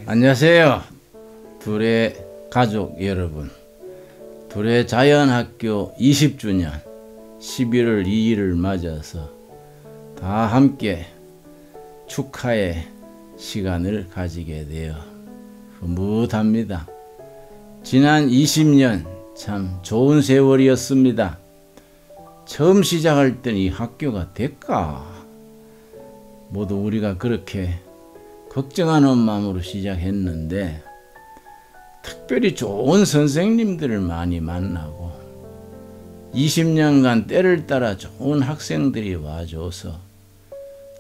안녕하세요. 둘의 가족 여러분. 둘의 자연학교 20주년 11월 2일을 맞아서 다 함께 축하의 시간을 가지게 되어 흐뭇합니다. 지난 20년 참 좋은 세월이었습니다. 처음 시작할 때는 이 학교가 될까? 모두 우리가 그렇게 걱정하는 마음으로 시작했는데 특별히 좋은 선생님들을 많이 만나고 20년간 때를 따라 좋은 학생들이 와줘서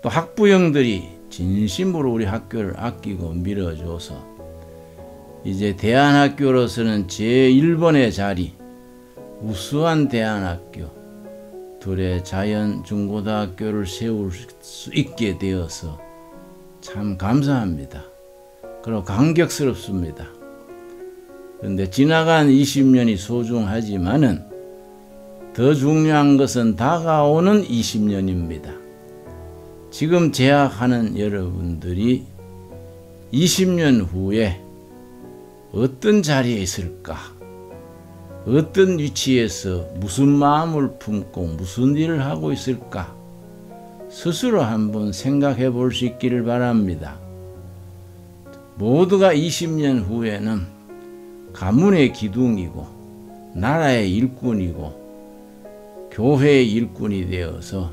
또 학부형들이 진심으로 우리 학교를 아끼고 밀어줘서 이제 대안학교로서는 제1번의 자리, 우수한 대안학교, 둘의 자연중고등학교를 세울 수 있게 되어서 참 감사합니다. 그리고 감격스럽습니다. 그런데 지나간 20년이 소중하지만은 더 중요한 것은 다가오는 20년입니다. 지금 재학하는 여러분들이 20년 후에 어떤 자리에 있을까? 어떤 위치에서 무슨 마음을 품고 무슨 일을 하고 있을까? 스스로 한번 생각해 볼 수 있기를 바랍니다. 모두가 20년 후에는 가문의 기둥이고 나라의 일꾼이고 교회의 일꾼이 되어서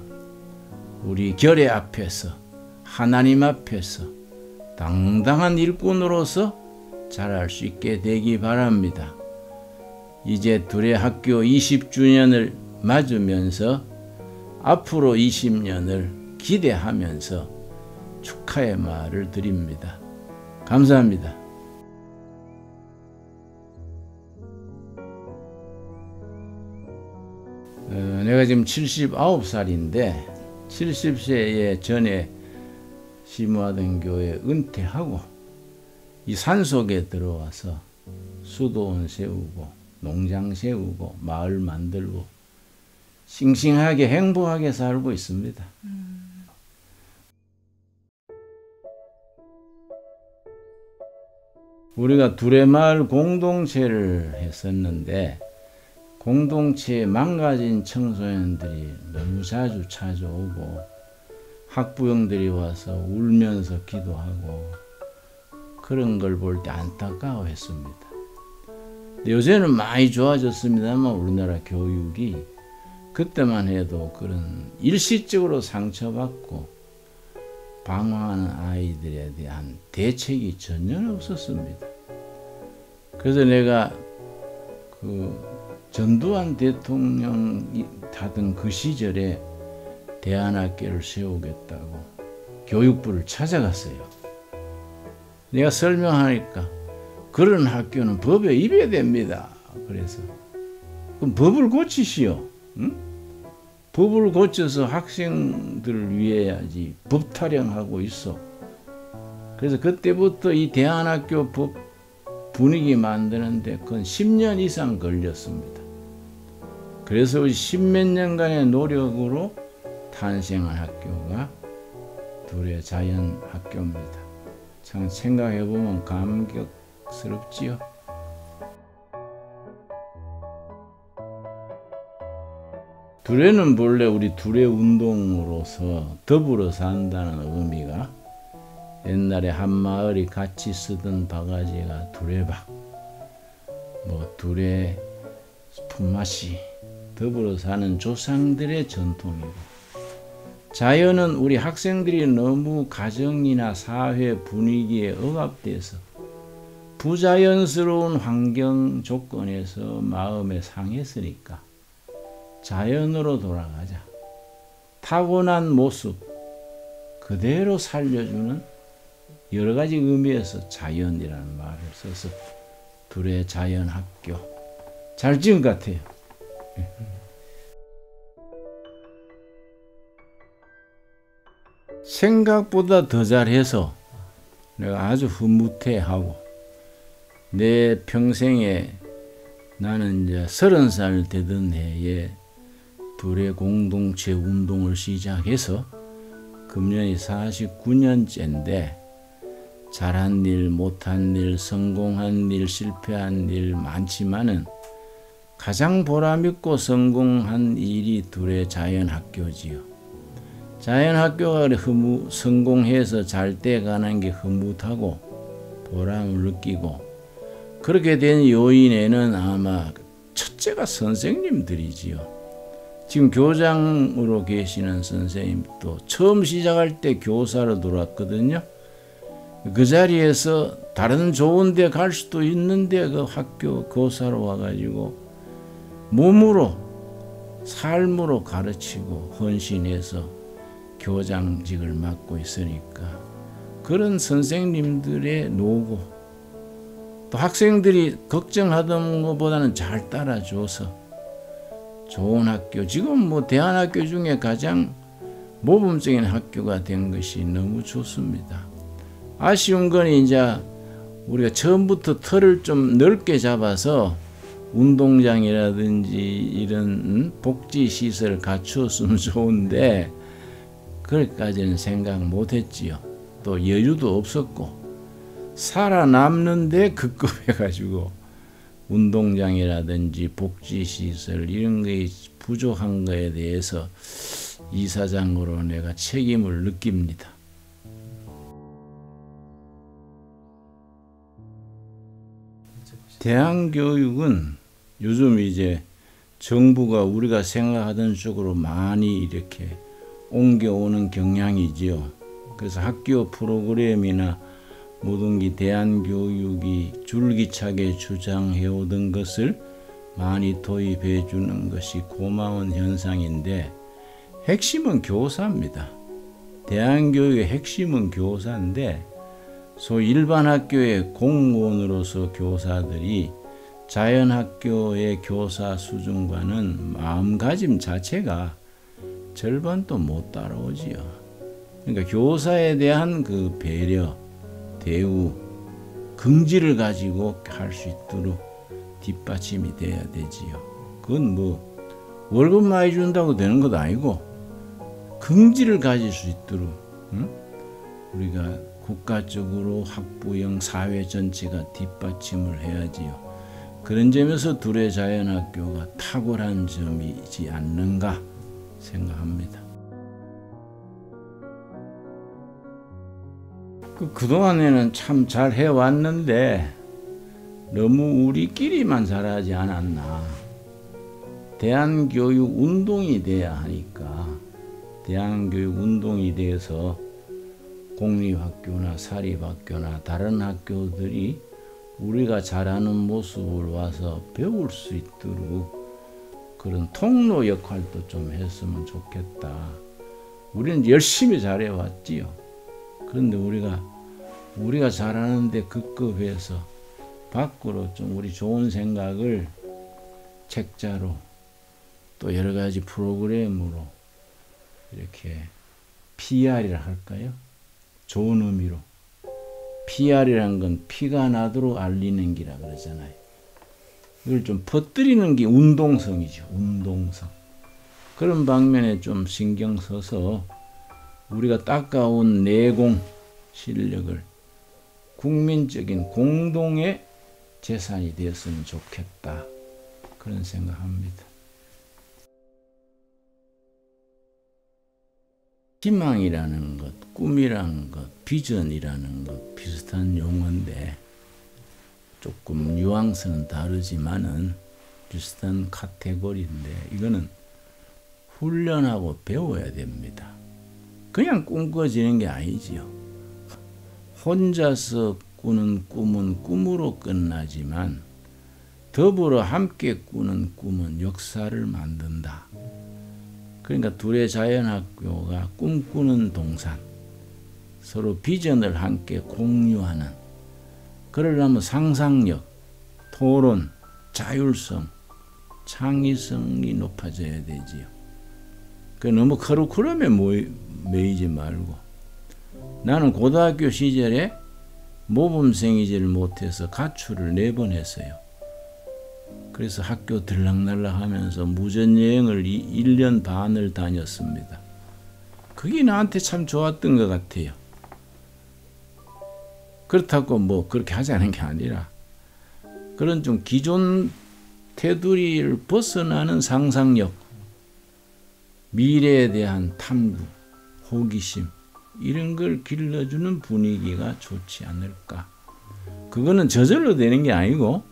우리 결의 앞에서 하나님 앞에서 당당한 일꾼으로서 자랄 수 있게 되기 바랍니다. 이제 둘의 학교 20주년을 맞으면서 앞으로 20년을 기대하면서 축하의 말을 드립니다. 감사합니다. 내가 지금 79살인데 70세에 전에 심화된 교회 은퇴하고 이 산속에 들어와서 수도원 세우고 농장 세우고 마을 만들고 싱싱하게 행복하게 살고 있습니다. 우리가 둘의 마을 공동체를 했었는데 공동체에 망가진 청소년들이 너무 자주 찾아오고 학부형들이 와서 울면서 기도하고 그런 걸 볼 때 안타까워했습니다. 근데 요새는 많이 좋아졌습니다만 우리나라 교육이 그때만 해도 그런 일시적으로 상처받고 방황하는 아이들에 대한 대책이 전혀 없었습니다. 그래서 내가 전두환 대통령이 하던 그 시절에 대안학교를 세우겠다고 교육부를 찾아갔어요. 내가 설명하니까 그런 학교는 법에 위배됩니다. 그래서 그럼 법을 고치시오. 응? 법을 고쳐서 학생들을 위해야지 법 타령하고 있어. 그래서 그때부터 이 대안학교 법 분위기 만드는데 그건 10년 이상 걸렸습니다. 그래서 10몇 년간의 노력으로 탄생한 학교가 둘의 자연학교입니다. 참 생각해보면 감격스럽지요. 둘에는 본래 우리 둘의 운동으로서 더불어 산다는 의미가 옛날에 한 마을이 같이 쓰던 바가지가 두레박, 둘의 품맛이 더불어 사는 조상들의 전통이고 자연은 우리 학생들이 너무 가정이나 사회 분위기에 억압돼서 부자연스러운 환경 조건에서 마음에 상했으니까 자연으로 돌아가자. 타고난 모습 그대로 살려주는 여러 가지 의미에서 자연이라는 말을 써서 둘의 자연학교 잘 지은 것 같아요. 생각보다 더 잘해서 내가 아주 흐뭇해하고 내 평생에 나는 이제 30살 되던 해에 둘의 공동체 운동을 시작해서 금년이 49년째인데 잘한 일, 못한 일, 성공한 일, 실패한 일 많지만은 가장 보람있고 성공한 일이 둘의 자연학교지요. 자연학교가 성공해서 잘 돼가는 게 흐뭇하고 보람을 느끼고, 그렇게 된 요인에는 아마 첫째가 선생님들이지요. 지금 교장으로 계시는 선생님도 처음 시작할 때 교사로 들어왔거든요. 그 자리에서 다른 좋은 데 갈 수도 있는데 그 학교 교사로 와가지고 몸으로 삶으로 가르치고 헌신해서 교장직을 맡고 있으니까 그런 선생님들의 노고, 또 학생들이 걱정하던 것보다는 잘 따라줘서 좋은 학교, 지금 뭐 대안학교 중에 가장 모범적인 학교가 된 것이 너무 좋습니다. 아쉬운 건 이제 우리가 처음부터 틀을 좀 넓게 잡아서 운동장이라든지 이런 복지시설 갖추었으면 좋은데 그럴까지는 생각 못했지요. 또 여유도 없었고 살아남는데 급급해가지고 운동장이라든지 복지시설 이런 게 부족한 거에 대해서 이사장으로 내가 책임을 느낍니다. 대안교육은 요즘 이제 정부가 우리가 생각하던 쪽으로 많이 이렇게 옮겨오는 경향이지요. 그래서 학교 프로그램이나 모든 게 대안교육이 줄기차게 주장해오던 것을 많이 도입해 주는 것이 고마운 현상인데, 핵심은 교사입니다. 대안교육의 핵심은 교사인데, 소위 일반 학교의 공무원으로서 교사들이 자연학교의 교사 수준과는 마음가짐 자체가 절반도 못 따라오지요. 그러니까 교사에 대한 그 배려, 대우, 긍지를 가지고 할 수 있도록 뒷받침이 돼야 되지요. 그건 뭐 월급 많이 준다고 되는 것도 아니고 긍지를 가질 수 있도록 우리가 국가적으로 학부형 사회 전체가 뒷받침을 해야지요. 그런 점에서 둘의 자연학교가 탁월한 점이지 않는가 생각합니다. 그동안에는 참 잘 해왔는데 너무 우리끼리만 잘하지 않았나. 대안교육 운동이 돼야 하니까 대안교육 운동이 돼서 공립학교나 사립학교나 다른 학교들이 우리가 잘하는 모습을 와서 배울 수 있도록 그런 통로 역할도 좀 했으면 좋겠다. 우리는 열심히 잘해왔지요. 그런데 우리가 잘하는데 급급해서 밖으로 좀 우리 좋은 생각을 책자로 또 여러 가지 프로그램으로 이렇게 PR이라 할까요? 좋은 의미로. PR이란 건 피가 나도록 알리는 기라 그러잖아요. 이걸 좀 퍼뜨리는 게 운동성이죠. 운동성. 그런 방면에 좀 신경 써서 우리가 닦아온 내공 실력을 국민적인 공동의 재산이 되었으면 좋겠다. 그런 생각합니다. 희망이라는 것, 꿈이라는 것, 비전이라는 것 비슷한 용어인데 조금 뉘앙스는 다르지만은 비슷한 카테고리인데 이거는 훈련하고 배워야 됩니다. 그냥 꿈꿔지는 게 아니지요. 혼자서 꾸는 꿈은 꿈으로 끝나지만 더불어 함께 꾸는 꿈은 역사를 만든다. 그러니까 둘의 자연학교가 꿈꾸는 동산, 서로 비전을 함께 공유하는, 그러려면 상상력, 토론, 자율성, 창의성이 높아져야 되지요. 너무 커리큘럼에 매이지 말고, 나는 고등학교 시절에 모범생이지를 못해서 가출을 4번 했어요. 그래서 학교 들락날락 하면서 무전여행을 1년 반을 다녔습니다. 그게 나한테 참 좋았던 것 같아요. 그렇다고 뭐 그렇게 하자는 게 아니라 그런 좀 기존 테두리를 벗어나는 상상력, 미래에 대한 탐구, 호기심 이런 걸 길러주는 분위기가 좋지 않을까. 그거는 저절로 되는 게 아니고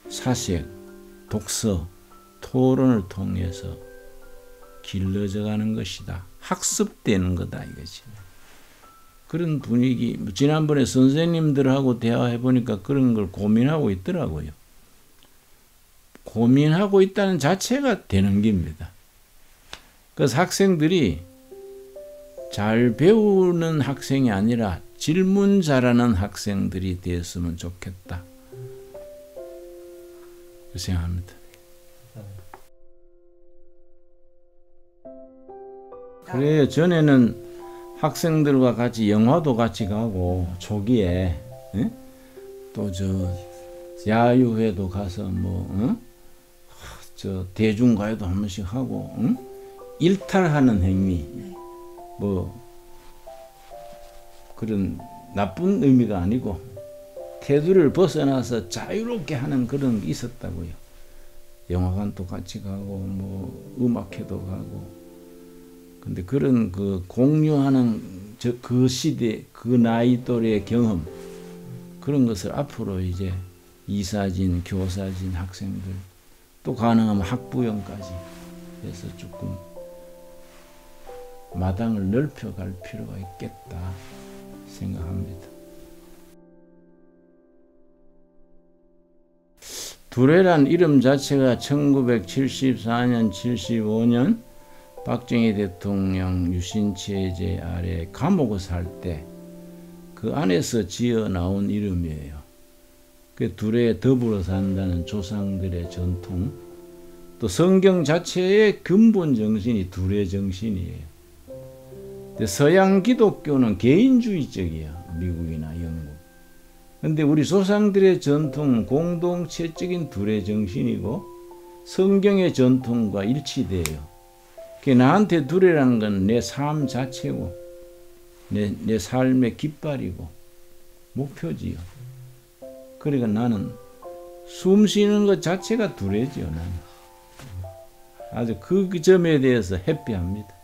사색, 독서, 토론을 통해서 길러져 가는 것이다. 학습되는 거다 이거지. 그런 분위기, 지난번에 선생님들하고 대화해 보니까 그런 걸 고민하고 있더라고요. 고민하고 있다는 자체가 되는 겁니다. 그래서 학생들이 잘 배우는 학생이 아니라 질문 잘하는 학생들이 되었으면 좋겠다. 그 생각합니다. 그래요. 전에는 학생들과 같이 영화도 같이 가고 초기에 또 저 야유회도 가서 뭐 저 대중가요도 한 번씩 하고 일탈하는 행위 뭐 그런 나쁜 의미가 아니고 테두리를 벗어나서 자유롭게 하는 그런 게 있었다고요. 영화관도 같이 가고 뭐 음악회도 가고. 근데 그런 그 공유하는 그 시대 그 나이 또래의 경험 그런 것을 앞으로 이제 이사진, 교사진 학생들 또 가능하면 학부형까지 해서 조금 마당을 넓혀갈 필요가 있겠다 생각합니다. 두레란 이름 자체가 1974년, 75년 박정희 대통령 유신체제 아래 감옥을 살 때 그 안에서 지어 나온 이름이에요. 그 둘에 더불어 산다는 조상들의 전통, 또 성경 자체의 근본 정신이 둘의 정신이에요. 서양 기독교는 개인주의적이에요. 미국이나 영국. 근데 우리 조상들의 전통은 공동체적인 둘의 정신이고 성경의 전통과 일치돼요. 나한테 둘이라는 건 내 삶 자체고 내 삶의 깃발이고 목표지요. 그러니까 나는 숨 쉬는 것 자체가 둘이지요. 나는 아주 그 점에 대해서 해피합니다.